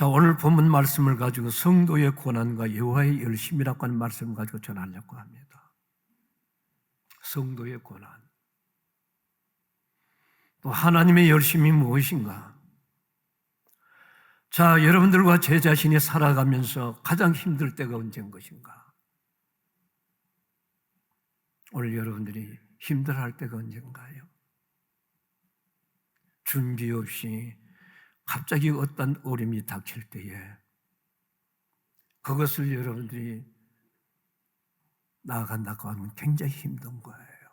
자, 오늘 본문 말씀을 가지고 성도의 고난과 여호와의 열심이라고 하는 말씀을 가지고 전하려고 합니다. 성도의 고난. 또 하나님의 열심이 무엇인가? 자, 여러분들과 제 자신이 살아가면서 가장 힘들 때가 언제인 것인가? 오늘 여러분들이 힘들어할 때가 언젠가요? 준비 없이 갑자기 어떤 어려움이 닥칠 때에 그것을 여러분들이 나아간다고 하면 굉장히 힘든 거예요.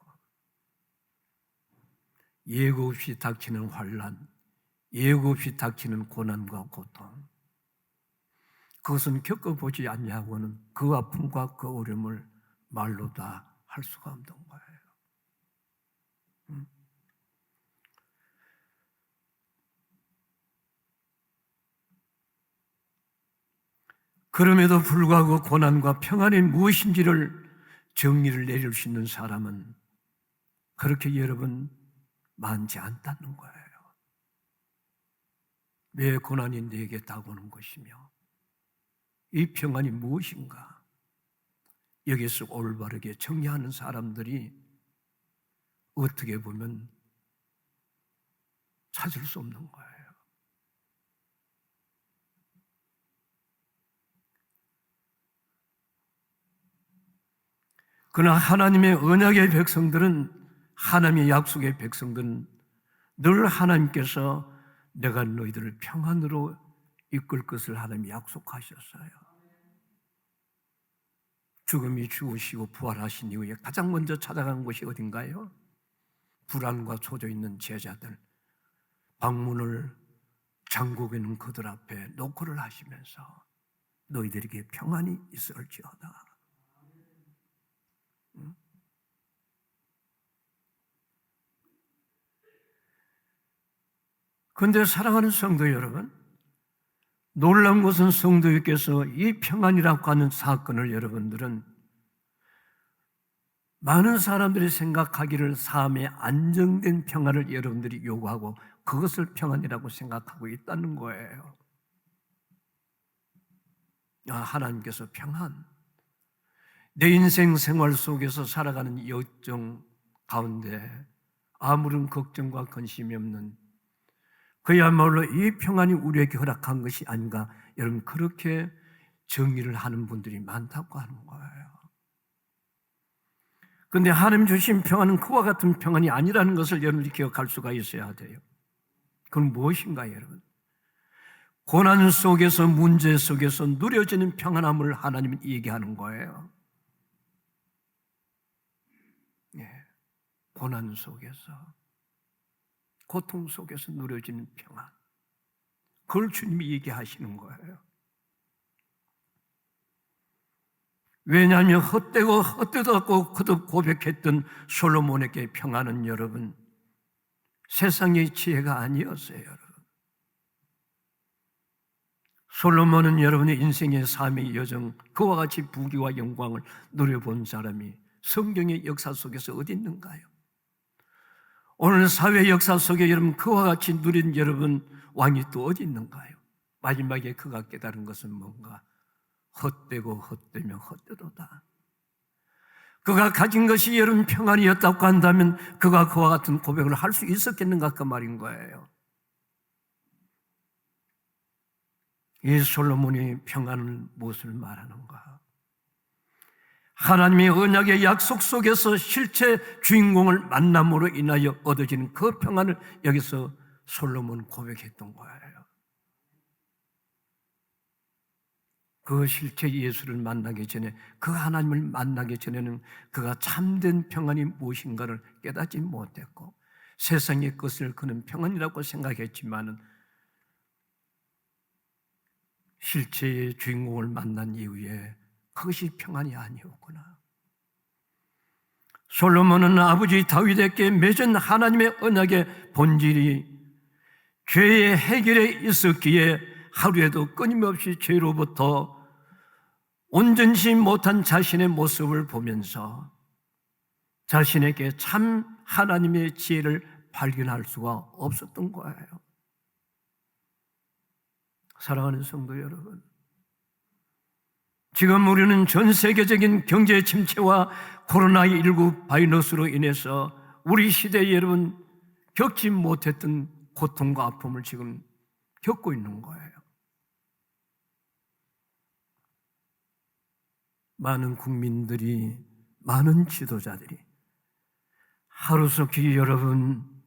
예고 없이 닥치는 환난, 예고 없이 닥치는 고난과 고통, 그것은 겪어보지 않냐고는 그 아픔과 그 어려움을 말로 다 할 수가 없는 거예요. 그럼에도 불구하고 고난과 평안이 무엇인지를 정리를 내릴 수 있는 사람은 그렇게 여러분 많지 않다는 거예요. 왜 고난이 내게 다가오는 것이며 이 평안이 무엇인가? 여기서 올바르게 정리하는 사람들이 어떻게 보면 찾을 수 없는 거예요. 그러나 하나님의 언약의 백성들은, 하나님의 약속의 백성들은 늘 하나님께서 내가 너희들을 평안으로 이끌 것을 하나님이 약속하셨어요. 죽음이 죽으시고 부활하신 이후에 가장 먼저 찾아간 곳이 어딘가요? 불안과 초조 있는 제자들, 방문을 잠그고 있는 그들 앞에 노크를 하시면서 너희들에게 평안이 있을지어다. 그런데 사랑하는 성도 여러분, 놀라운 것은 성도님께서 이 평안이라고 하는 사건을 여러분들은 많은 사람들이 생각하기를 삶의 안정된 평안을 여러분들이 요구하고 그것을 평안이라고 생각하고 있다는 거예요. 하나님께서 평안, 내 인생 생활 속에서 살아가는 여정 가운데 아무런 걱정과 근심이 없는 그야말로 이 평안이 우리에게 허락한 것이 아닌가, 여러분 그렇게 정의를 하는 분들이 많다고 하는 거예요. 그런데 하나님 주신 평안은 그와 같은 평안이 아니라는 것을 여러분들이 기억할 수가 있어야 돼요. 그건 무엇인가 여러분? 고난 속에서, 문제 속에서 누려지는 평안함을 하나님은 얘기하는 거예요. 고난 속에서, 고통 속에서 누려지는 평안, 그걸 주님이 얘기하시는 거예요. 왜냐하면 헛되고 헛되도 않고 그도 고백했던 솔로몬에게 평안은 여러분 세상의 지혜가 아니었어요. 여러분, 솔로몬은 여러분의 인생의 삶의 여정, 그와 같이 부귀와 영광을 누려본 사람이 성경의 역사 속에서 어디 있는가요? 오늘 사회 역사 속에 여러분 그와 같이 누린 여러분 왕이 또 어디 있는가요? 마지막에 그가 깨달은 것은 뭔가? 헛되고 헛되며 헛되도다. 그가 가진 것이 여러분 평안이었다고 한다면 그가 그와 같은 고백을 할 수 있었겠는가 그 말인 거예요. 이 솔로몬이 평안은 무엇을 말하는가? 하나님의 언약의 약속 속에서 실제 주인공을 만남으로 인하여 얻어지는 그 평안을 여기서 솔로몬은 고백했던 거예요. 그 실제 예수를 만나기 전에, 그 하나님을 만나기 전에는 그가 참된 평안이 무엇인가를 깨닫지 못했고 세상의 것을 그는 평안이라고 생각했지만은 실제의 주인공을 만난 이후에 그것이 평안이 아니었구나. 솔로몬은 아버지 다윗에게 맺은 하나님의 언약의 본질이 죄의 해결에 있었기에 하루에도 끊임없이 죄로부터 온전치 못한 자신의 모습을 보면서 자신에게 참 하나님의 지혜를 발견할 수가 없었던 거예요. 사랑하는 성도 여러분, 지금 우리는 전 세계적인 경제 침체와 코로나19 바이러스로 인해서 우리 시대에 여러분 겪지 못했던 고통과 아픔을 지금 겪고 있는 거예요. 많은 국민들이, 많은 지도자들이 하루속히 여러분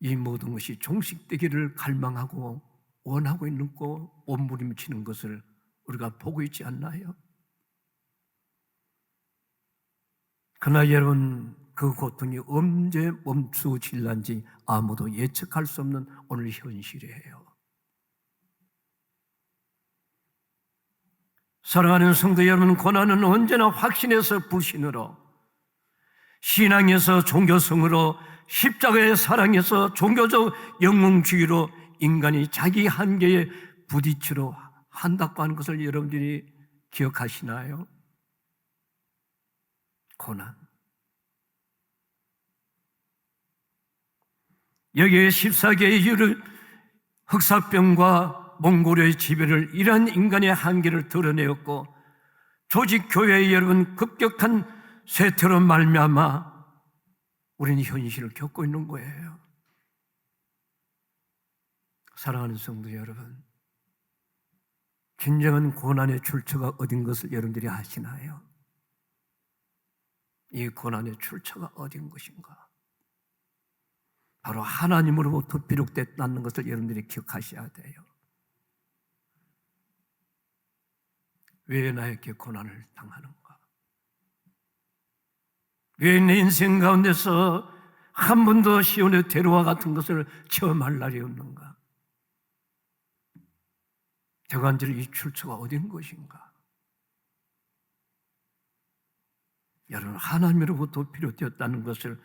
이 모든 것이 종식되기를 갈망하고 원하고 있는 거 몸부림치는 것을 우리가 보고 있지 않나요? 그러나 여러분, 그 고통이 언제 멈추질란지 아무도 예측할 수 없는 오늘 현실이에요. 사랑하는 성도 여러분, 고난은 언제나 확신에서 불신으로, 신앙에서 종교성으로, 십자가의 사랑에서 종교적 영웅주의로 인간이 자기 한계에 부딪히려 한다고 하는 것을 여러분들이 기억하시나요? 고난. 여기에 14개의 이유를 흑사병과 몽골의 지배를 이러한 인간의 한계를 드러내었고, 조직 교회의 여러분 급격한 쇠퇴로 말미암아 우리는 현실을 겪고 있는 거예요. 사랑하는 성도 여러분, 진정한 고난의 출처가 어딘 것을 여러분들이 아시나요? 이 고난의 출처가 어딘 것인가? 바로 하나님으로부터 비롯됐다는 것을 여러분들이 기억하셔야 돼요. 왜 나에게 고난을 당하는가? 왜 내 인생 가운데서 한 번도 시온의 대로와 같은 것을 체험할 날이 없는가? 대관절 이 출처가 어딘 것인가? 여러분, 하나님으로부터 비롯되었다는 것을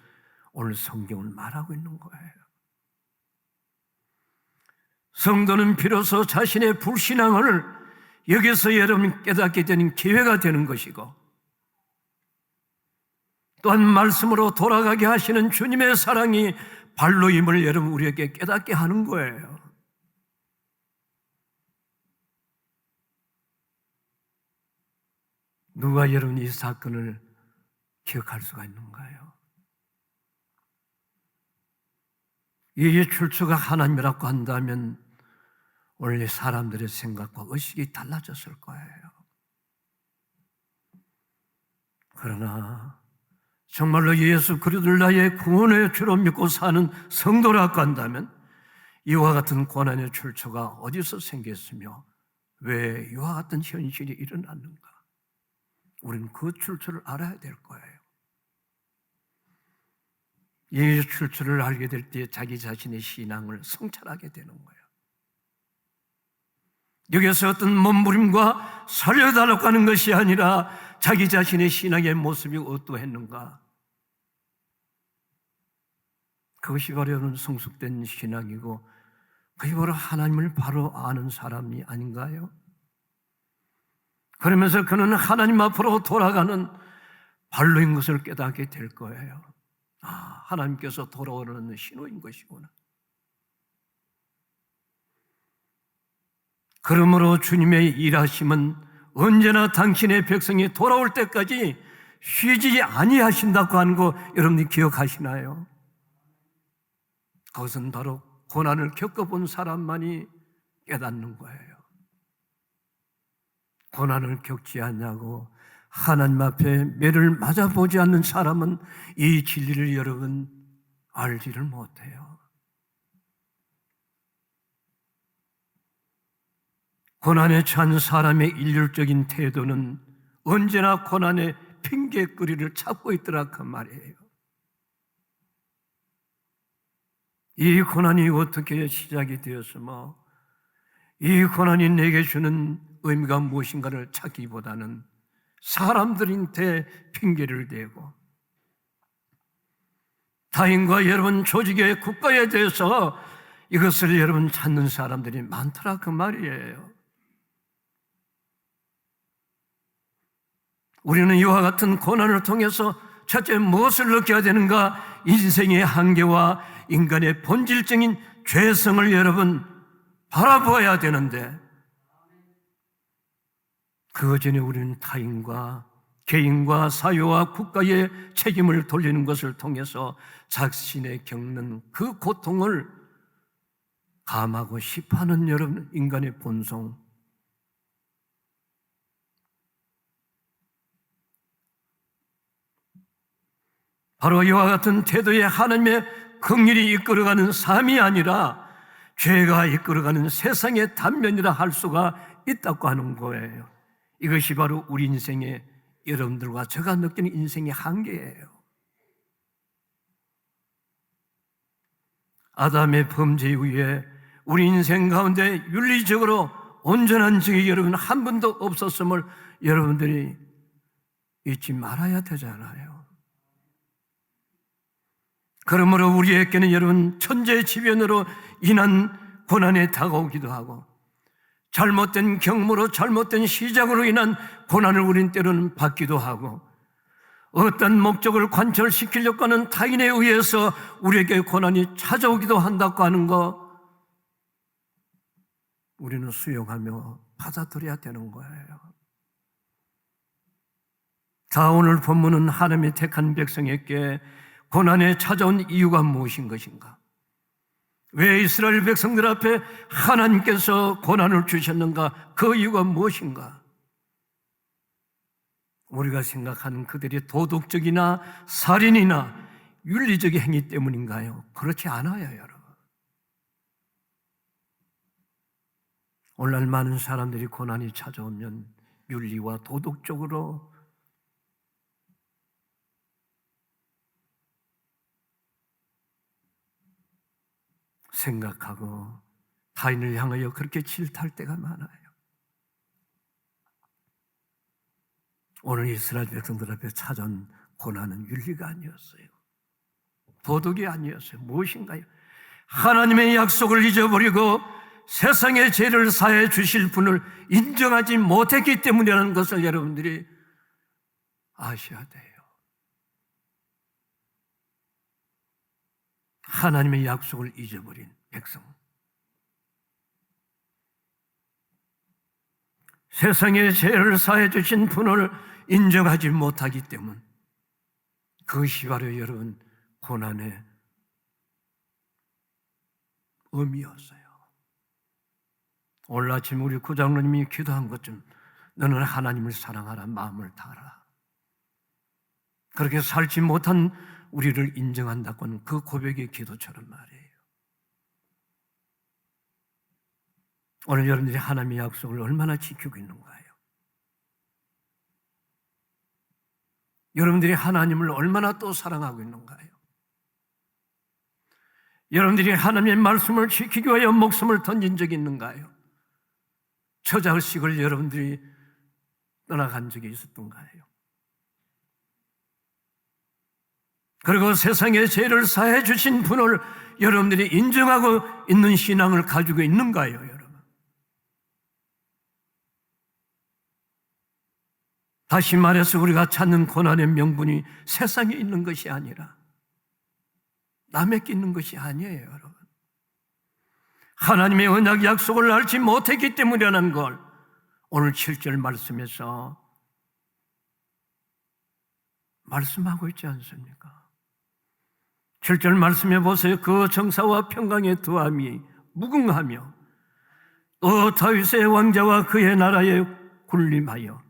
오늘 성경은 말하고 있는 거예요. 성도는 비로소 자신의 불신앙을 여기서 여러분 깨닫게 되는 기회가 되는 것이고, 또한 말씀으로 돌아가게 하시는 주님의 사랑이 발로임을 여러분 우리에게 깨닫게 하는 거예요. 누가 여러분 이 사건을 기억할 수가 있는가요? 이 출처가 하나님이라고 한다면 원래 사람들의 생각과 의식이 달라졌을 거예요. 그러나 정말로 예수 그리스도를 나의 구원의 주로 믿고 사는 성도라고 한다면 이와 같은 고난의 출처가 어디서 생겼으며 왜 이와 같은 현실이 일어났는가? 우리는 그 출처를 알아야 될 거예요. 이 출처를 알게 될 때 자기 자신의 신앙을 성찰하게 되는 거예요. 여기서 어떤 몸부림과 살려달라고 하는 것이 아니라 자기 자신의 신앙의 모습이 어떠했는가? 그것이 바로 여러분 성숙된 신앙이고, 그게 바로 하나님을 바로 아는 사람이 아닌가요? 그러면서 그는 하나님 앞으로 돌아가는 발로인 것을 깨닫게 될 거예요. 아, 하나님께서 돌아오는 신호인 것이구나. 그러므로 주님의 일하심은 언제나 당신의 백성이 돌아올 때까지 쉬지 아니하신다고 하는 거 여러분이 기억하시나요? 그것은 바로 고난을 겪어본 사람만이 깨닫는 거예요. 고난을 겪지 않냐고 하나님 앞에 매를 맞아보지 않는 사람은 이 진리를 여러분 알지를 못해요. 고난에 처한 사람의 일률적인 태도는 언제나 고난의 핑계거리를 찾고 있더라 그 말이에요. 이 고난이 어떻게 시작이 되었으며 이 고난이 내게 주는 의미가 무엇인가를 찾기보다는 사람들한테 핑계를 대고 타인과 여러분 조직의 국가에 대해서 이것을 여러분 찾는 사람들이 많더라 그 말이에요. 우리는 이와 같은 고난을 통해서 첫째 무엇을 느껴야 되는가? 인생의 한계와 인간의 본질적인 죄성을 여러분 바라보아야 되는데 그 전에 우리는 타인과 개인과 사회와 국가의 책임을 돌리는 것을 통해서 자신의 겪는 그 고통을 감하고 싶어하는 여러분 인간의 본성, 바로 이와 같은 태도의 하나님의 긍휼이 이끌어가는 삶이 아니라 죄가 이끌어가는 세상의 단면이라 할 수가 있다고 하는 거예요. 이것이 바로 우리 인생의, 여러분들과 제가 느끼는 인생의 한계예요. 아담의 범죄 이후에 우리 인생 가운데 윤리적으로 온전한 적이 여러분 한 번도 없었음을 여러분들이 잊지 말아야 되잖아요. 그러므로 우리에게는 여러분 천재지변으로 인한 고난에 다가오기도 하고 잘못된 경험으로 잘못된 시작으로 인한 고난을 우린 때로는 받기도 하고 어떤 목적을 관철시키려고 하는 타인에 의해서 우리에게 고난이 찾아오기도 한다고 하는 거 우리는 수용하며 받아들여야 되는 거예요. 자, 오늘 본문은 하나님이 택한 백성에게 고난에 찾아온 이유가 무엇인 것인가? 왜 이스라엘 백성들 앞에 하나님께서 고난을 주셨는가? 그 이유가 무엇인가? 우리가 생각하는 그들이 도덕적이나 살인이나 윤리적인 행위 때문인가요? 그렇지 않아요, 여러분. 오늘날 많은 사람들이 고난이 찾아오면 윤리와 도덕적으로 생각하고 타인을 향하여 그렇게 질타할 때가 많아요. 오늘 이스라엘 백성들 앞에 찾아온 고난은 윤리가 아니었어요. 도덕이 아니었어요. 무엇인가요? 하나님의 약속을 잊어버리고 세상의 죄를 사해 주실 분을 인정하지 못했기 때문이라는 것을 여러분들이 아셔야 돼요. 하나님의 약속을 잊어버린 백성, 세상의 죄를 사해 주신 분을 인정하지 못하기 때문, 그것이 바로 여러분 고난의 의미였어요. 오늘 아침 우리 구장로님이 기도한 것좀 너는 하나님을 사랑하라, 마음을 다하라. 그렇게 살지 못한 우리를 인정한다고는 그 고백의 기도처럼 말이에요. 오늘 여러분들이 하나님의 약속을 얼마나 지키고 있는가요? 여러분들이 하나님을 얼마나 또 사랑하고 있는가요? 여러분들이 하나님의 말씀을 지키기 위하여 목숨을 던진 적이 있는가요? 처자식을 여러분들이 떠나간 적이 있었던가요? 그리고 세상의 죄를 사해 주신 분을 여러분들이 인정하고 있는 신앙을 가지고 있는가요, 여러분? 다시 말해서 우리가 찾는 고난의 명분이 세상에 있는 것이 아니라 남에게 있는 것이 아니에요, 여러분. 하나님의 언약 약속을 알지 못했기 때문이라는 걸 오늘 7절 말씀에서 말씀하고 있지 않습니까? 7절 말씀해 보세요. 그 정사와 평강의 두함이 무궁하며 다윗의 왕자와 그의 나라에 군림하여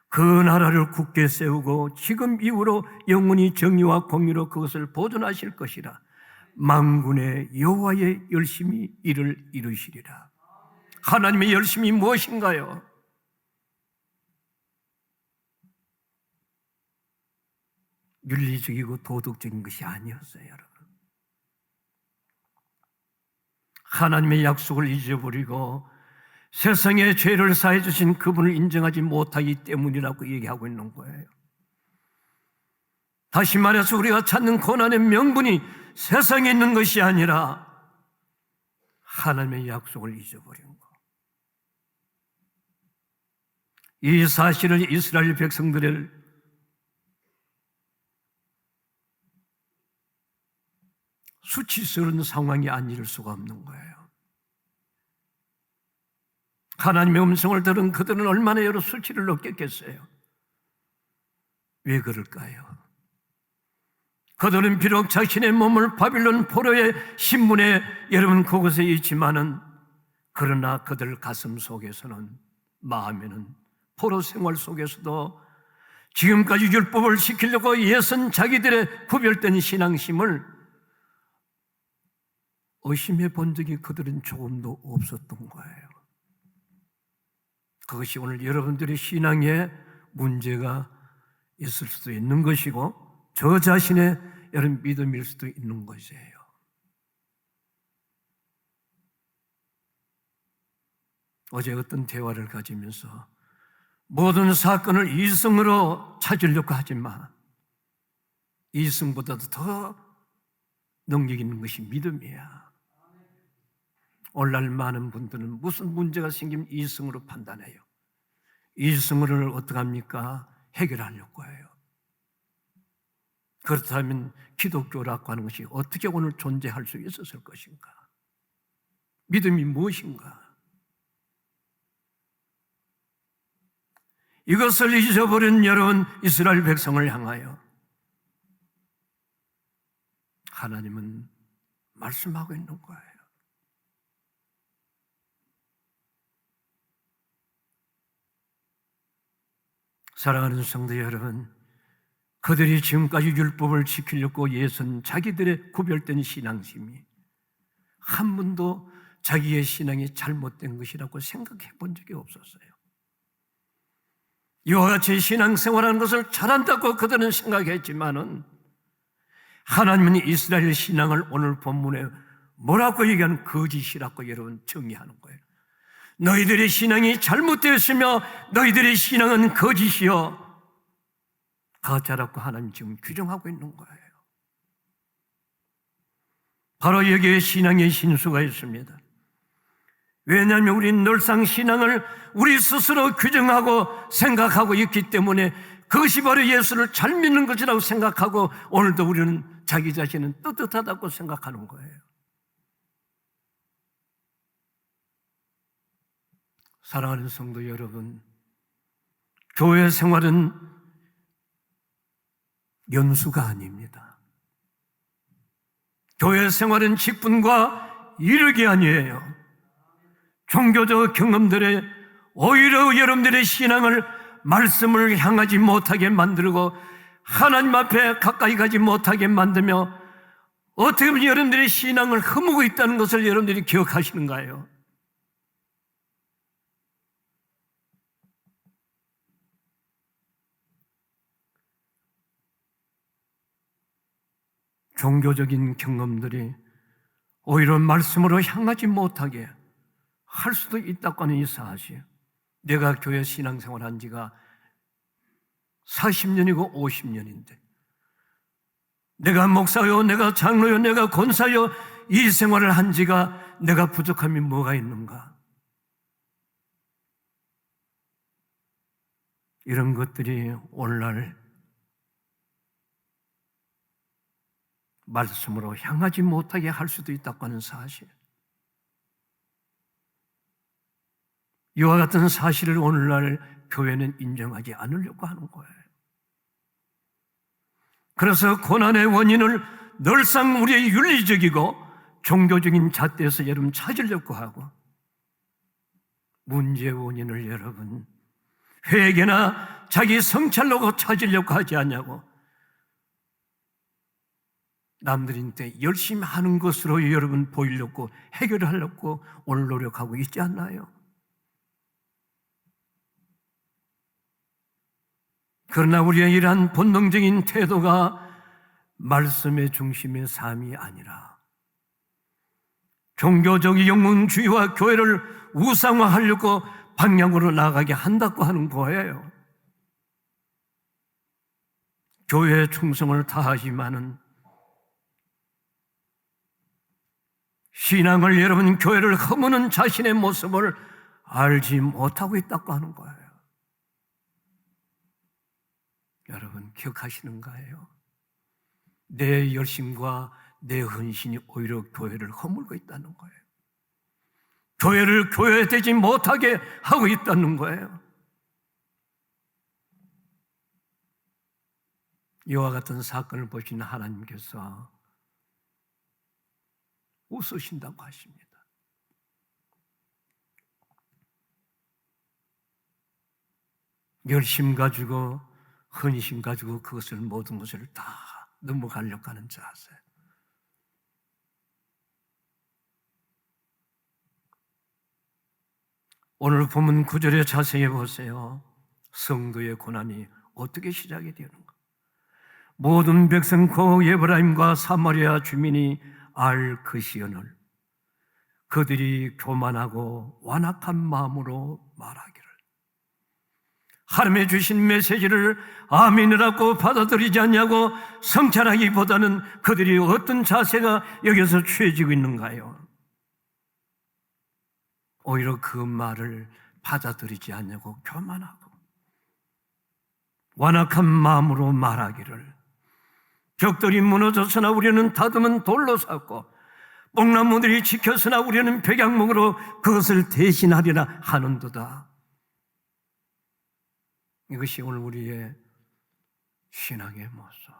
그 나라를 굳게 세우고 지금 이후로 영원히 정의와 공의로 그것을 보존하실 것이라. 만군의 여호와의 열심히 이를 이루시리라. 하나님의 열심이 무엇인가요? 윤리적이고 도덕적인 것이 아니었어요, 여러분. 하나님의 약속을 잊어버리고 세상의 죄를 사해 주신 그분을 인정하지 못하기 때문이라고 얘기하고 있는 거예요. 다시 말해서 우리가 찾는 고난의 명분이 세상에 있는 것이 아니라 하나님의 약속을 잊어버린 거. 이 사실을 이스라엘 백성들을 수치스러운 상황이 아닐 수가 없는 거예요. 하나님의 음성을 들은 그들은 얼마나 여러 수치를 느꼈겠어요. 왜 그럴까요? 그들은 비록 자신의 몸을 바빌론 포로의 신문에 여러분 그곳에 있지만은, 그러나 그들 가슴 속에서는, 마음에는, 포로 생활 속에서도 지금까지 율법을 지키려고 애쓴 자기들의 구별된 신앙심을 의심해 본 적이 그들은 조금도 없었던 거예요. 그것이 오늘 여러분들의 신앙에 문제가 있을 수도 있는 것이고, 저 자신의 여러분 믿음일 수도 있는 것이에요. 어제 어떤 대화를 가지면서 모든 사건을 이성으로 찾으려고 하지만 이성보다도 더 능력 있는 것이 믿음이야. 오늘날 많은 분들은 무슨 문제가 생기면 이성으로 판단해요. 이성을 어떻게 합니까? 해결하려고 해요. 그렇다면 기독교라고 하는 것이 어떻게 오늘 존재할 수 있었을 것인가? 믿음이 무엇인가? 이것을 잊어버린 여러분 이스라엘 백성을 향하여 하나님은 말씀하고 있는 거예요. 사랑하는 성도 여러분, 그들이 지금까지 율법을 지키려고 애쓴 자기들의 구별된 신앙심이 한 번도 자기의 신앙이 잘못된 것이라고 생각해 본 적이 없었어요. 이와 같이 신앙생활하는 것을 잘한다고 그들은 생각했지만은, 하나님은 이스라엘 신앙을 오늘 본문에 뭐라고 얘기하는? 거짓이라고 여러분 정의하는 거예요. 너희들의 신앙이 잘못되었으며 너희들의 신앙은 거짓이요, 가짜라고 하나님 지금 규정하고 있는 거예요. 바로 여기에 신앙의 신수가 있습니다. 왜냐하면 우리는 늘상 신앙을 우리 스스로 규정하고 생각하고 있기 때문에 그것이 바로 예수를 잘 믿는 것이라고 생각하고, 오늘도 우리는 자기 자신은 떳떳하다고 생각하는 거예요. 사랑하는 성도 여러분, 교회 생활은 연수가 아닙니다. 교회 생활은 직분과 이력이 아니에요. 종교적 경험들에 오히려 여러분들의 신앙을, 말씀을 향하지 못하게 만들고 하나님 앞에 가까이 가지 못하게 만들며, 어떻게 보면 여러분들의 신앙을 허무고 있다는 것을 여러분들이 기억하시는가요? 종교적인 경험들이 오히려 말씀으로 향하지 못하게 할 수도 있다고 하는 이 사실. 내가 교회 신앙생활 한 지가 40년이고 50년인데 내가 목사요, 내가 장로요, 내가 권사요, 이 생활을 한 지가 내가 부족함이 뭐가 있는가? 이런 것들이 오늘날 말씀으로 향하지 못하게 할 수도 있다고 하는 사실. 이와 같은 사실을 오늘날 교회는 인정하지 않으려고 하는 거예요. 그래서 고난의 원인을 늘상 우리의 윤리적이고 종교적인 잣대에서 여러분 찾으려고 하고, 문제의 원인을 여러분 회개나 자기 성찰로 찾으려고 하지 않냐고, 남들한테 열심히 하는 것으로 여러분 보이려고, 해결하려고 오늘 노력하고 있지 않나요? 그러나 우리의 이러한 본능적인 태도가 말씀의 중심의 삶이 아니라 종교적 영웅주의와 교회를 우상화하려고 방향으로 나가게 한다고 하는 거예요. 교회에 충성을 다하지만은 신앙을, 여러분 교회를 허무는 자신의 모습을 알지 못하고 있다고 하는 거예요. 여러분 기억하시는가요? 내 열심과 내 헌신이 오히려 교회를 허물고 있다는 거예요. 교회를 교회되지 못하게 하고 있다는 거예요. 이와 같은 사건을 보시는 하나님께서 웃으신다고 하십니다. 열심 가지고 헌신 가지고 그것을 모든 것을 다 넘어가려고 하는 자세. 오늘 본문 9절에 자세히 보세요. 성도의 고난이 어떻게 시작이 되는가? 모든 백성 곧 에브라임과 사마리아 주민이 알 것이오늘 그들이 교만하고 완악한 마음으로 말하기를 하나님의 주신 메시지를 아멘이라고 받아들이지 않냐고 성찰하기보다는 그들이 어떤 자세가 여기서 취해지고 있는가요? 오히려 그 말을 받아들이지 않냐고 교만하고 완악한 마음으로 말하기를 벽돌이 무너졌으나 우리는 다듬은 돌로 샀고 뽕나무들이 지켰으나 우리는 백양목으로 그것을 대신하리라 하는도다. 이것이 오늘 우리의 신앙의 모습.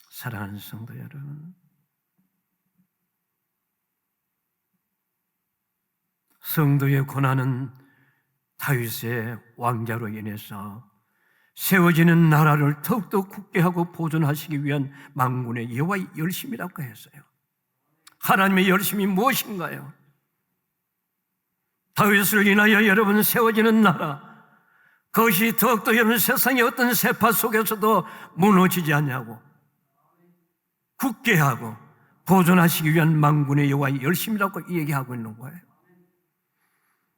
사랑하는 성도 여러분, 성도의 고난은 다윗의 왕자로 인해서 세워지는 나라를 더욱더 굳게 하고 보존하시기 위한 만군의 여호와의 열심이라고 했어요. 하나님의 열심이 무엇인가요? 다윗을 인하여 여러분 세워지는 나라, 그것이 더욱더 여러분 세상의 어떤 세파 속에서도 무너지지 않냐고 굳게 하고 보존하시기 위한 만군의 여호와의 열심이라고 얘기하고 있는 거예요.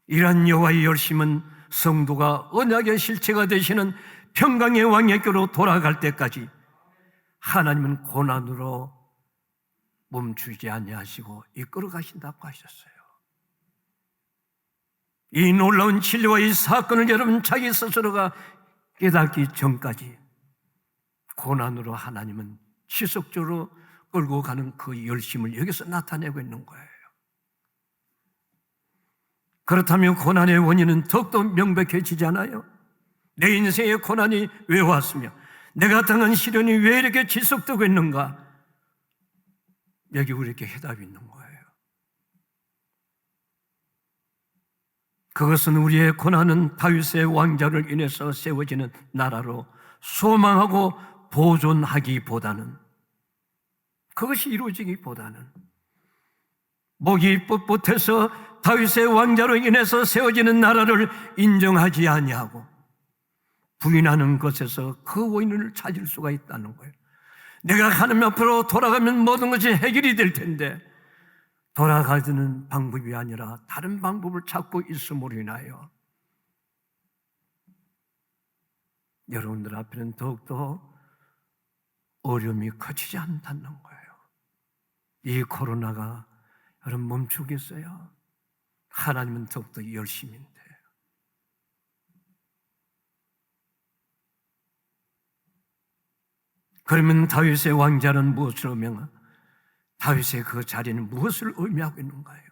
이러한 여호와의 열심은 성도가 언약의 실체가 되시는 평강의 왕에게로 돌아갈 때까지 하나님은 고난으로 멈추지 아니하시고 이끌어 가신다고 하셨어요. 이 놀라운 진리와 이 사건을 여러분 자기 스스로가 깨닫기 전까지 고난으로 하나님은 지속적으로 끌고 가는 그 열심을 여기서 나타내고 있는 거예요. 그렇다면 고난의 원인은 더욱더 명백해지지 않아요? 내 인생의 고난이 왜 왔으며 내가 당한 시련이 왜 이렇게 지속되고 있는가? 여기 우리에게 해답이 있는 거예요. 그것은 우리의 고난은 다윗의 왕자를 인해서 세워지는 나라로 소망하고 보존하기보다는, 그것이 이루어지기보다는 목이 뻣뻣해서 다윗의 왕자로 인해서 세워지는 나라를 인정하지 아니하고 부인하는 것에서 그 원인을 찾을 수가 있다는 거예요. 내가 하나님 앞으로 돌아가면 모든 것이 해결이 될 텐데 돌아가지는 방법이 아니라 다른 방법을 찾고 있음으로 인하여 여러분들 앞에는 더욱더 어려움이 커지지 않다는 거예요. 이 코로나가 여러분 멈추겠어요? 하나님은 더욱더 열심인데. 그러면 다윗의 왕자는 무엇을 의미하나? 다윗의 그 자리는 무엇을 의미하고 있는가요?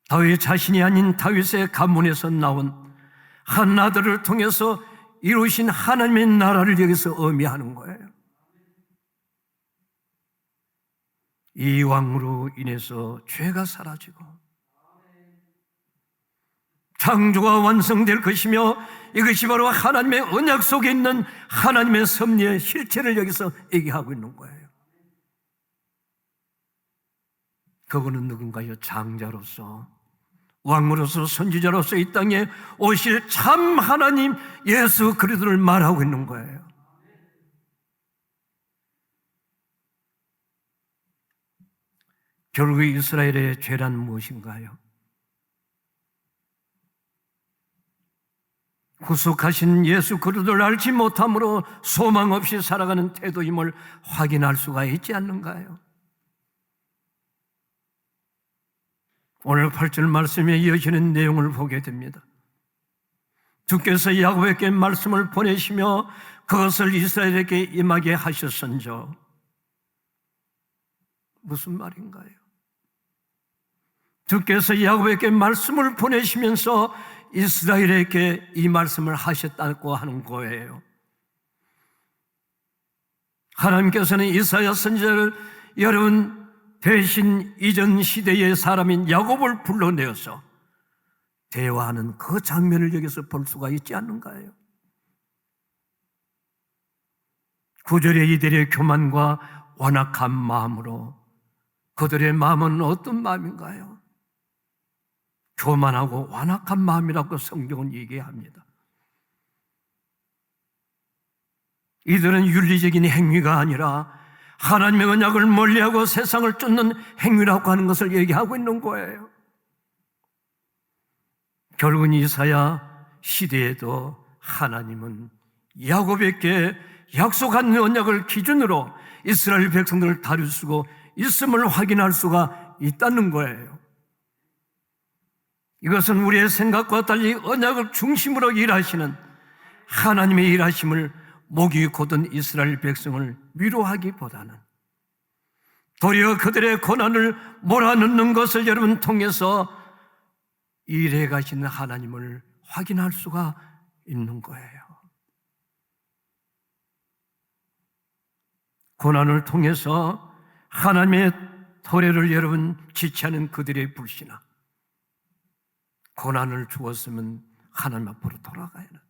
다윗 자신이 아닌 다윗의 가문에서 나온 한 아들을 통해서 이루신 하나님의 나라를 여기서 의미하는 거예요. 이 왕으로 인해서 죄가 사라지고 창조가 완성될 것이며 이것이 바로 하나님의 언약 속에 있는 하나님의 섭리의 실체를 여기서 얘기하고 있는 거예요. 그분은 누군가요? 장자로서, 왕으로서, 선지자로서 이 땅에 오실 참 하나님 예수 그리스도를 말하고 있는 거예요. 결국 이스라엘의 죄란 무엇인가요? 구속하신 예수 그리스도를 알지 못함으로 소망 없이 살아가는 태도임을 확인할 수가 있지 않는가요? 오늘 8절 말씀에 이어지는 내용을 보게 됩니다. 주께서 야곱에게 말씀을 보내시며 그것을 이스라엘에게 임하게 하셨은저. 무슨 말인가요? 주께서 야곱에게 말씀을 보내시면서 이스라엘에게 이 말씀을 하셨다고 하는 거예요. 하나님께서는 이사야 선지자를 여러분 대신 이전 시대의 사람인 야곱을 불러내어서 대화하는 그 장면을 여기서 볼 수가 있지 않는가요? 9절에 이들의 교만과 완악한 마음으로, 그들의 마음은 어떤 마음인가요? 교만하고 완악한 마음이라고 성경은 얘기합니다. 이들은 윤리적인 행위가 아니라 하나님의 언약을 멀리하고 세상을 쫓는 행위라고 하는 것을 얘기하고 있는 거예요. 결국은 이사야 시대에도 하나님은 야곱에게 약속한 언약을 기준으로 이스라엘 백성들을 다룰 수가 있음을 확인할 수가 있다는 거예요. 이것은 우리의 생각과 달리 언약을 중심으로 일하시는 하나님의 일하심을 목이 곧은 이스라엘 백성을 위로하기보다는 도리어 그들의 고난을 몰아넣는 것을 여러분 통해서 일해 가시는 하나님을 확인할 수가 있는 거예요. 고난을 통해서 하나님의 도래를 여러분 지체하는 그들의 불신앙, 고난을 주었으면 하나님 앞으로 돌아가야 되는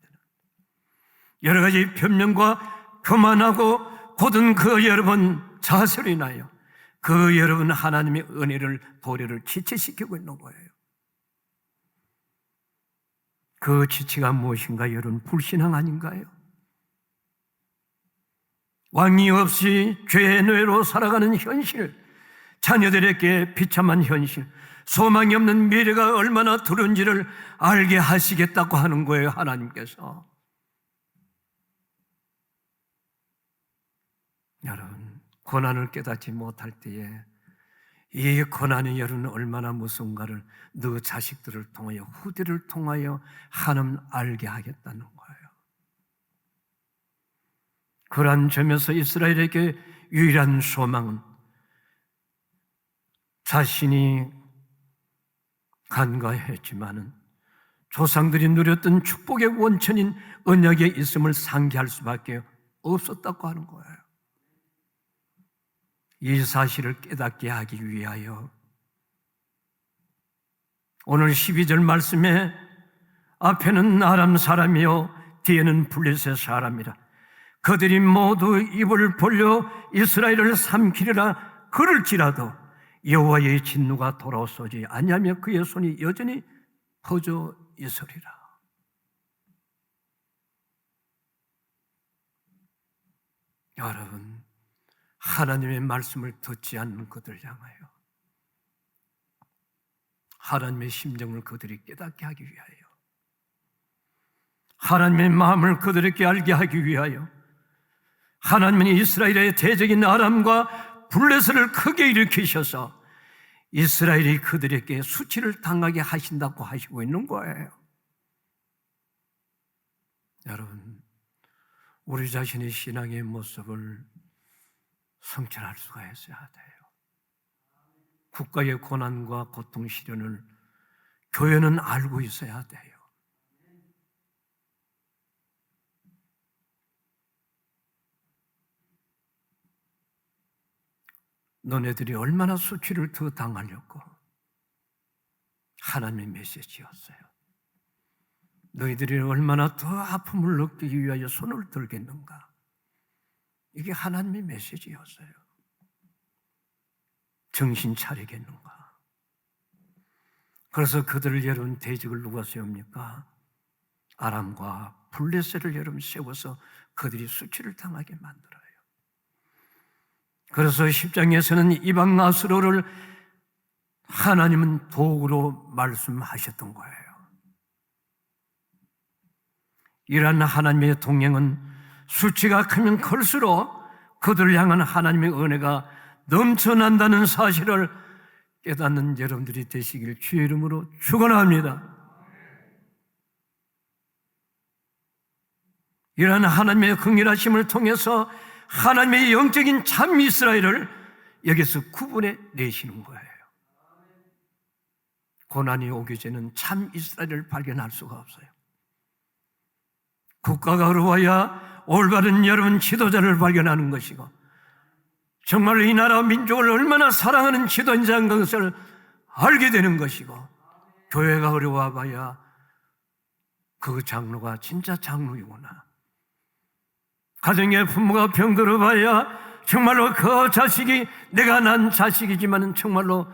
여러 가지 변명과 교만하고 곧은 그 여러분 자세로 인하여 그 여러분 하나님의 은혜를 도래를 지체시키고 있는 거예요. 그 지체가 무엇인가? 여러분 불신앙 아닌가요? 왕이 없이 죄의 노예로 살아가는 현실, 자녀들에게 비참한 현실, 소망이 없는 미래가 얼마나 두려운지를 알게 하시겠다고 하는 거예요, 하나님께서. 여러분, 고난을 깨닫지 못할 때에 이 고난이 여러분 얼마나 무서운가를 너 자식들을 통하여, 후대를 통하여 하나님 알게 하겠다는 거예요. 그러한 점에서 이스라엘에게 유일한 소망은 자신이 간과했지만은 조상들이 누렸던 축복의 원천인 언약에 있음을 상기할 수밖에 없었다고 하는 거예요. 이 사실을 깨닫게 하기 위하여 오늘 12절 말씀에 앞에는 아람 사람이요 뒤에는 블레셋 사람이라, 그들이 모두 입을 벌려 이스라엘을 삼키리라 그럴지라도 여호와의 진노가 돌아오지 아니하며 그의 손이 여전히 퍼져 있으리라. 여러분, 하나님의 말씀을 듣지 않는 그들 향하여 하나님의 심정을 그들이 깨닫게 하기 위하여, 하나님의 마음을 그들에게 알게 하기 위하여 하나님은 이스라엘의 대적인 아람과 블레셋을 크게 일으키셔서 이스라엘이 그들에게 수치를 당하게 하신다고 하시고 있는 거예요. 여러분, 우리 자신의 신앙의 모습을 성찰할 수가 있어야 돼요. 국가의 고난과 고통, 시련을 교회는 알고 있어야 돼요. 너네들이 얼마나 수치를 더 당하려고 하나님의 메시지였어요. 너희들이 얼마나 더 아픔을 느끼기 위하여 손을 들겠는가? 이게 하나님의 메시지였어요. 정신 차리겠는가? 그래서 그들을 여러분 대적을 누가 세웁니까? 아람과 블레셋을 여러분 세워서 그들이 수치를 당하게 만들어요. 그래서 10장에서는 이방 아수르를 하나님은 도구로 말씀하셨던 거예요. 이러한 하나님의 동행은 수치가 크면 클수록 그들을 향한 하나님의 은혜가 넘쳐난다는 사실을 깨닫는 여러분들이 되시길 주의 이름으로 축원합니다. 이러한 하나님의 긍휼하심을 통해서 하나님의 영적인 참 이스라엘을 여기서 구분해 내시는 거예요. 고난이 오기 전에는 참 이스라엘을 발견할 수가 없어요. 국가가 어려워야 올바른 여러분 지도자를 발견하는 것이고, 정말 이 나라 민족을 얼마나 사랑하는 지도자인 것을 알게 되는 것이고, 교회가 어려워 봐야 그 장로가 진짜 장로이구나. 가정의 부모가 병들어 봐야 정말로 그 자식이 내가 난 자식이지만 정말로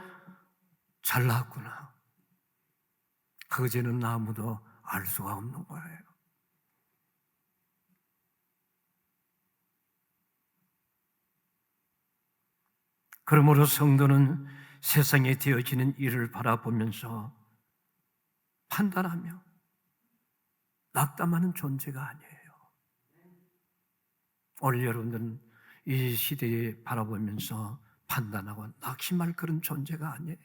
잘났구나. 그제는 아무도 알 수가 없는 거예요. 그러므로 성도는 세상에 되어지는 일을 바라보면서 판단하며 낙담하는 존재가 아니에요. 오늘 여러분들은 이 시대에 바라보면서 판단하고 낙심할 그런 존재가 아니에요.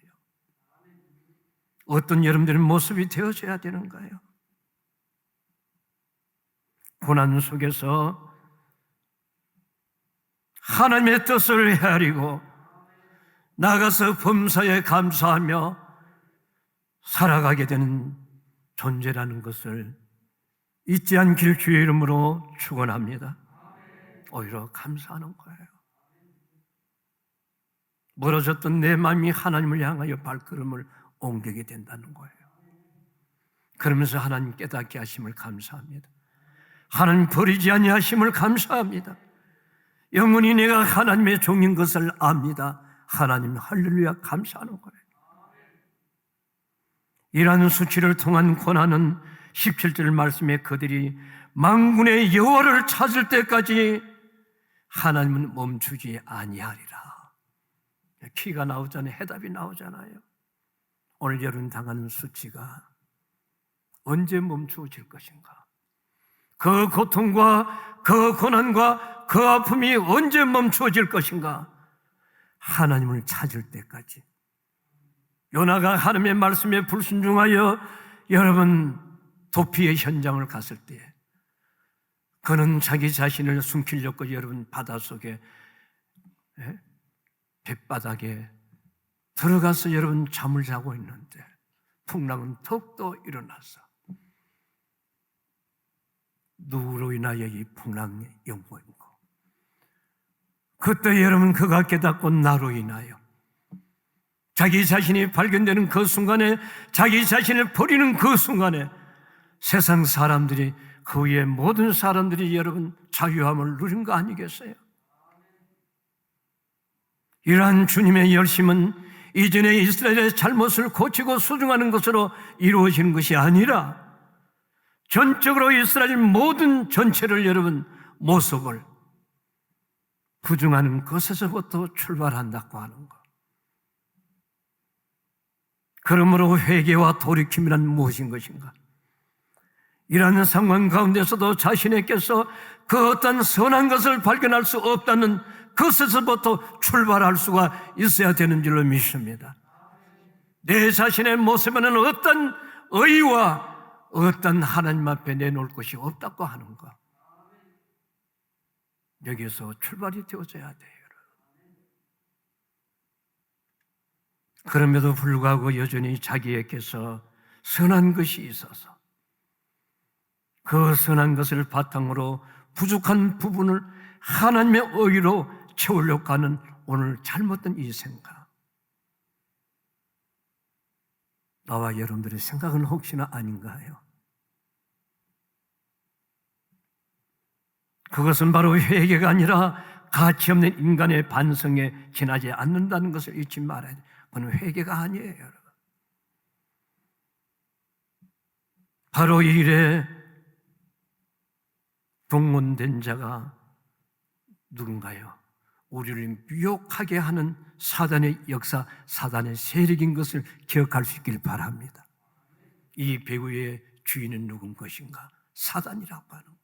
어떤 여러분들의 모습이 되어져야 되는 거예요. 고난 속에서 하나님의 뜻을 헤아리고 나가서 범사에 감사하며 살아가게 되는 존재라는 것을 잊지 않길 주의 이름으로 축원합니다. 오히려 감사하는 거예요. 멀어졌던 내 마음이 하나님을 향하여 발걸음을 옮기게 된다는 거예요. 그러면서 하나님 깨닫게 하심을 감사합니다. 하나님 버리지 아니하심을 감사합니다. 영원히 내가 하나님의 종인 것을 압니다. 하나님 할렐루야 감사하는 거예요. 이러한 수치를 통한 고난은 17절 말씀에 그들이 만군의 여호와를 찾을 때까지 하나님은 멈추지 아니하리라. 키가 나오잖아요. 해답이 나오잖아요. 오늘 여러분 당하는 수치가 언제 멈추어질 것인가? 그 고통과 그 고난과 그 아픔이 언제 멈추어질 것인가? 하나님을 찾을 때까지. 요나가 하나님의 말씀에 불순종하여 여러분 도피의 현장을 갔을 때 그는 자기 자신을 숨기려고 여러분 바닷속에 뱃바닥에 들어가서 여러분 잠을 자고 있는데 풍랑은 더욱더 일어났어. 누구로 인하여 이 풍랑이 연고인고, 그때 여러분 그가 깨닫고 나로 인하여 자기 자신이 발견되는 그 순간에, 자기 자신을 버리는 그 순간에 세상 사람들이, 그 위에 모든 사람들이 여러분 자유함을 누린 거 아니겠어요? 이러한 주님의 열심은 이전에 이스라엘의 잘못을 고치고 수정하는 것으로 이루어지는 것이 아니라 전적으로 이스라엘 모든 전체를 여러분 모습을 부정하는 것에서부터 출발한다고 하는 것. 그러므로 회개와 돌이킴이란 무엇인 것인가? 이러한 상황 가운데서도 자신에게서 그 어떤 선한 것을 발견할 수 없다는 그것에서부터 출발할 수가 있어야 되는 줄로 믿습니다. 내 자신의 모습에는 어떤 의와 어떤 하나님 앞에 내놓을 것이 없다고 하는 것. 여기서 출발이 되어져야 돼요. 그럼에도 불구하고 여전히 자기에게서 선한 것이 있어서 그 선한 것을 바탕으로 부족한 부분을 하나님의 의로 채우려고 하는 오늘 잘못된 이 생각. 나와 여러분들의 생각은 혹시나 아닌가요? 그것은 바로 회개가 아니라 가치 없는 인간의 반성에 지나지 않는다는 것을 잊지 말아야 돼요. 그건 회개가 아니에요, 여러분. 바로 이 일에 동원된 자가 누군가요? 우리를 미혹하게 하는 사단의 역사, 사단의 세력인 것을 기억할 수 있길 바랍니다. 이 배후의 주인은 누군 것인가? 사단이라고 하는 것.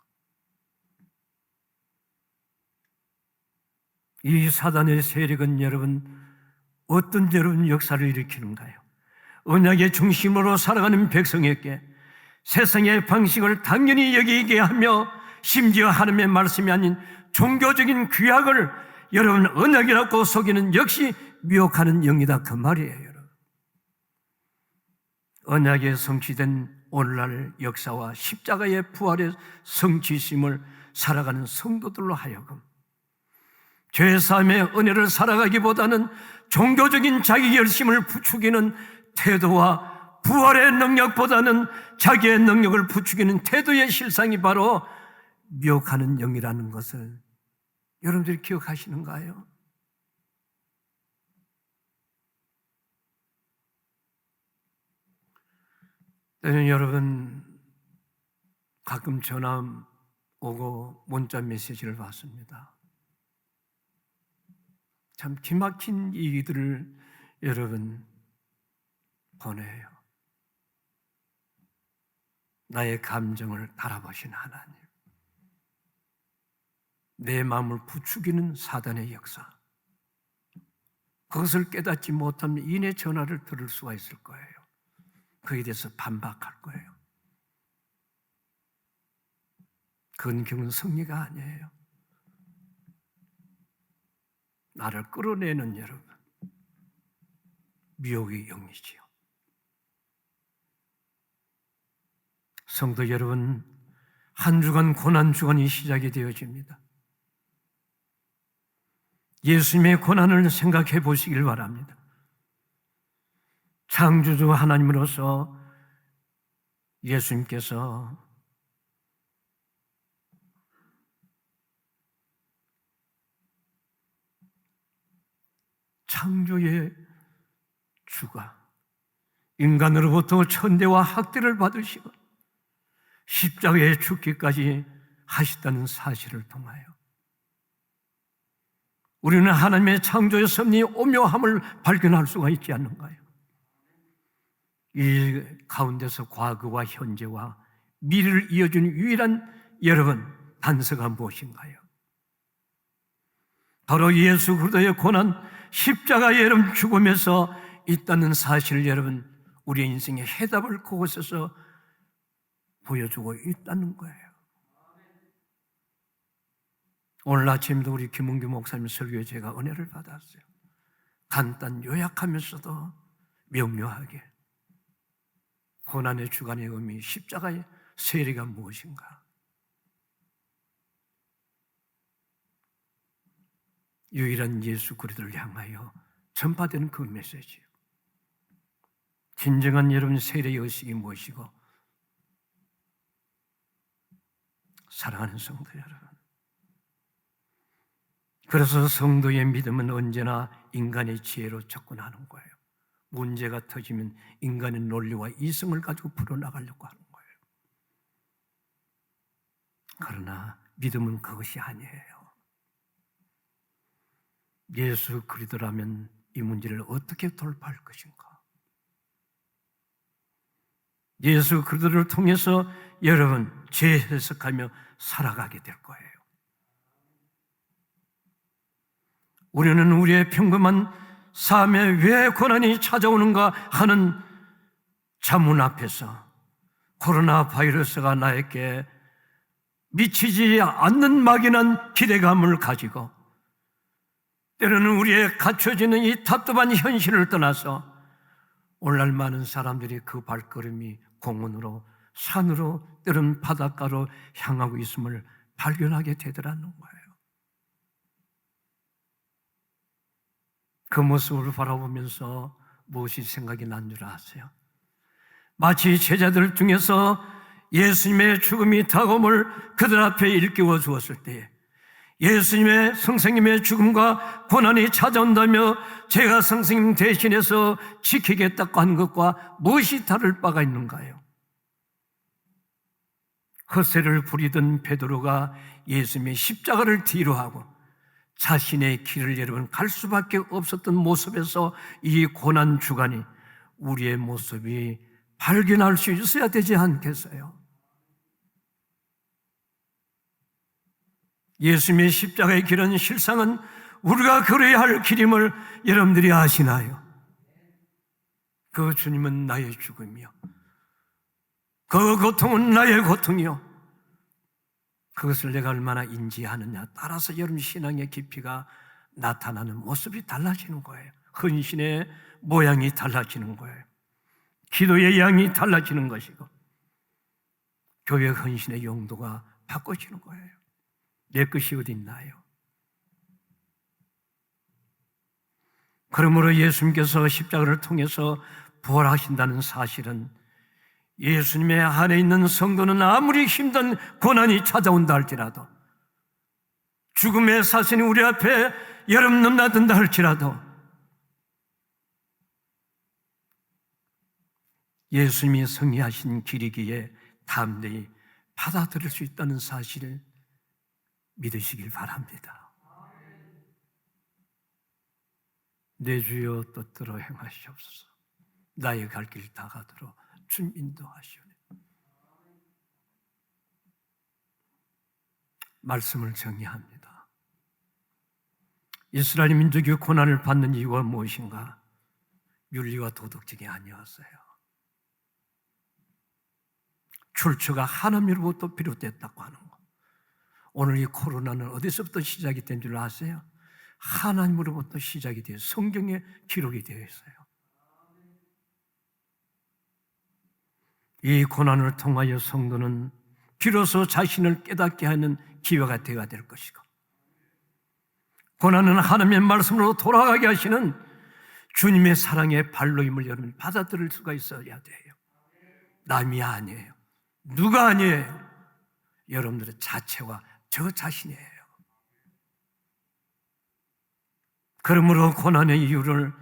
이 사단의 세력은 여러분 어떤 여러분 역사를 일으키는가요? 언약의 중심으로 살아가는 백성에게 세상의 방식을 당연히 여기게 하며 심지어 하나님의 말씀이 아닌 종교적인 규약을 여러분 언약이라고 속이는 역시 미혹하는 영이다, 그 말이에요. 여러분. 언약에 성취된 오늘날 역사와 십자가의 부활의 성취심을 살아가는 성도들로 하여금 죄사함의 은혜를 살아가기보다는 종교적인 자기 열심을 부추기는 태도와 부활의 능력보다는 자기의 능력을 부추기는 태도의 실상이 바로 미혹하는 영이라는 것을 여러분들이 기억하시는가요? 때는 여러분 가끔 전화 오고 문자 메시지를 받습니다. 참 기막힌 얘기들을 여러분 보내요. 나의 감정을 달아보신 하나님, 내 마음을 부추기는 사단의 역사, 그것을 깨닫지 못하면 이내 전화를 들을 수가 있을 거예요. 그에 대해서 반박할 거예요. 그건 결국은 승리가 아니에요. 나를 끌어내는 여러분 미혹의 영이지요. 성도 여러분, 한 주간 고난 주간이 시작이 되어집니다. 예수님의 고난을 생각해 보시길 바랍니다. 창조주 하나님으로서 예수님께서 창조의 주가 인간으로부터 천대와 학대를 받으시고 십자가에 죽기까지 하셨다는 사실을 통하여 우리는 하나님의 창조의 섭리의 오묘함을 발견할 수가 있지 않는가요? 이 가운데서 과거와 현재와 미래를 이어주는 유일한 여러분 단서가 무엇인가요? 바로 예수 그리스도의 고난, 십자가의 여러분 죽음에서 있다는 사실을 여러분 우리의 인생의 해답을 그곳에서 보여주고 있다는 거예요. 오늘 아침도 우리 김은규 목사님 설교에 제가 은혜를 받았어요. 간단 요약하면서도 명료하게 고난의 주간의 의미, 십자가의 세례가 무엇인가, 유일한 예수 그리스도를 향하여 전파되는 그 메시지요. 진정한 여러분 세례의 의식이 무엇이고, 사랑하는 성도 여러분, 그래서 성도의 믿음은 언제나 인간의 지혜로 접근하는 거예요. 문제가 터지면 인간의 논리와 이성을 가지고 풀어나가려고 하는 거예요. 그러나 믿음은 그것이 아니에요. 예수 그리스도라면 이 문제를 어떻게 돌파할 것인가? 예수 그리스도를 통해서 여러분 재해석하며 살아가게 될 거예요. 우리는 우리의 평범한 삶에 왜 고난이 찾아오는가 하는 자문 앞에서 코로나 바이러스가 나에게 미치지 않는 막연한 기대감을 가지고 때로는 우리의 갖춰지는 이 답답한 현실을 떠나서 오늘날 많은 사람들이 그 발걸음이 공원으로, 산으로, 때로는 바닷가로 향하고 있음을 발견하게 되더라는 거예요. 그 모습을 바라보면서 무엇이 생각이 난 줄 아세요? 마치 제자들 중에서 예수님의 죽음이 다가옴을 그들 앞에 일깨워 주었을 때에 예수님의 선생님의 죽음과 고난이 찾아온다며 제가 선생님 대신해서 지키겠다고 한 것과 무엇이 다를 바가 있는가요? 헛새를 부리던 베드로가 예수님의 십자가를 뒤로하고 자신의 길을 여러분 갈 수밖에 없었던 모습에서 이 고난 주간이 우리의 모습이 발견할 수 있어야 되지 않겠어요? 예수님의 십자가의 길은 실상은 우리가 걸어야 할 길임을 여러분들이 아시나요? 그 주님은 나의 죽음이요, 그 고통은 나의 고통이요, 그것을 내가 얼마나 인지하느냐 따라서 여러분 신앙의 깊이가 나타나는 모습이 달라지는 거예요. 헌신의 모양이 달라지는 거예요. 기도의 양이 달라지는 것이고 교회 헌신의 용도가 바꿔지는 거예요. 내 것이 어디 있나요? 그러므로 예수님께서 십자가를 통해서 부활하신다는 사실은 예수님의 안에 있는 성도는 아무리 힘든 고난이 찾아온다 할지라도, 죽음의 사신이 우리 앞에 여름 넘나든다 할지라도 예수님이 승리하신 길이기에 담대히 받아들일 수 있다는 사실을 믿으시길 바랍니다. 내 주여 뜻대로 행하시옵소서. 나의 갈 길 다 가도록 주님 인도하시오니. 말씀을 정리합니다. 이스라엘 민족이 고난을 받는 이유가 무엇인가? 윤리와 도덕적이 아니었어요. 출처가 하나님으로부터 비롯됐다고 하는 것. 오늘 이 코로나는 어디서부터 시작이 된 줄 아세요? 하나님으로부터 시작이 되어 성경에 기록이 되어 있어요. 이 고난을 통하여 성도는 비로소 자신을 깨닫게 하는 기회가 되어야 될 것이고, 고난은 하나님의 말씀으로 돌아가게 하시는 주님의 사랑의 발로임을 여러분 받아들일 수가 있어야 돼요. 남이 아니에요. 누가 아니에요. 여러분들의 자체와 저 자신이에요. 그러므로 고난의 이유를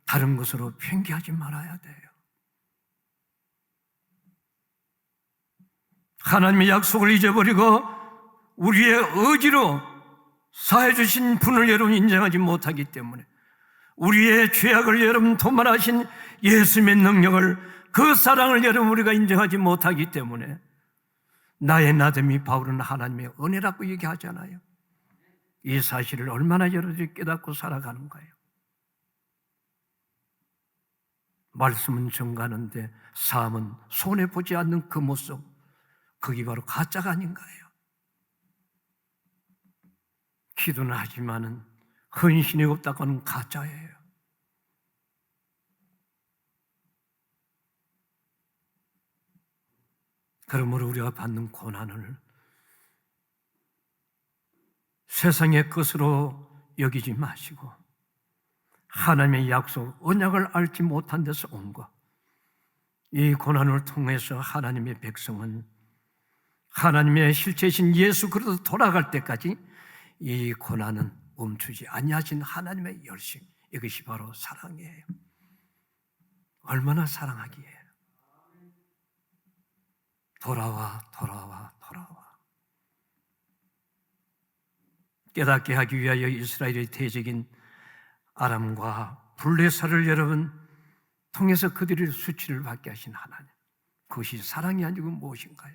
다른 것으로 편개하지 말아야 돼요. 하나님의 약속을 잊어버리고 우리의 의지로 사해 주신 분을 여러분 인정하지 못하기 때문에, 우리의 죄악을 여러분 도말하신 예수님의 능력을, 그 사랑을 여러분 우리가 인정하지 못하기 때문에 나의 나됨이 바울은 하나님의 은혜라고 얘기하잖아요. 이 사실을 얼마나 여러분이 깨닫고 살아가는 거예요. 말씀은 정가는데 삶은 손해보지 않는 그 모습, 그게 바로 가짜가 아닌가요? 기도는 하지만은 헌신이 없다고 하는 가짜예요. 그러므로 우리가 받는 고난을 세상의 것으로 여기지 마시고 하나님의 약속, 언약을 알지 못한 데서 온 것, 이 고난을 통해서 하나님의 백성은 하나님의 실체이신 예수 그리스도 돌아갈 때까지 이 고난은 멈추지 아니하신 하나님의 열심, 이것이 바로 사랑이에요. 얼마나 사랑하기에 돌아와. 깨닫게 하기 위하여 이스라엘의 대적인 아람과 블레사를 여러분 통해서 그들의 수치를 받게 하신 하나님, 그것이 사랑이 아니고 무엇인가요?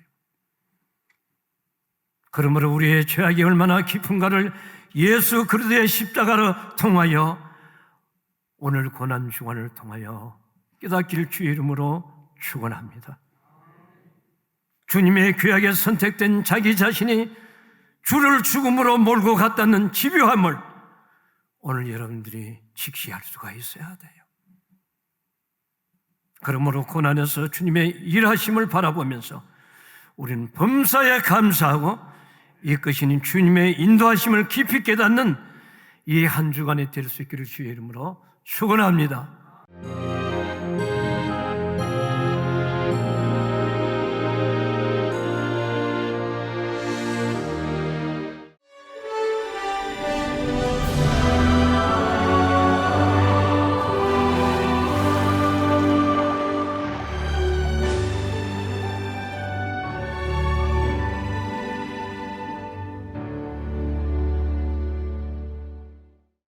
그러므로 우리의 죄악이 얼마나 깊은가를 예수 그리스도의 십자가로 통하여 오늘 고난 주간을 통하여 깨닫기를 주의 이름으로 축원합니다. 주님의 귀하게 선택된 자기 자신이 주를 죽음으로 몰고 갔다는 집요함을 오늘 여러분들이 직시할 수가 있어야 돼요. 그러므로 고난에서 주님의 일하심을 바라보면서 우리는 범사에 감사하고 이끄시는 주님의 인도하심을 깊이 깨닫는 이 한 주간이 될 수 있기를 주의 이름으로 축원합니다.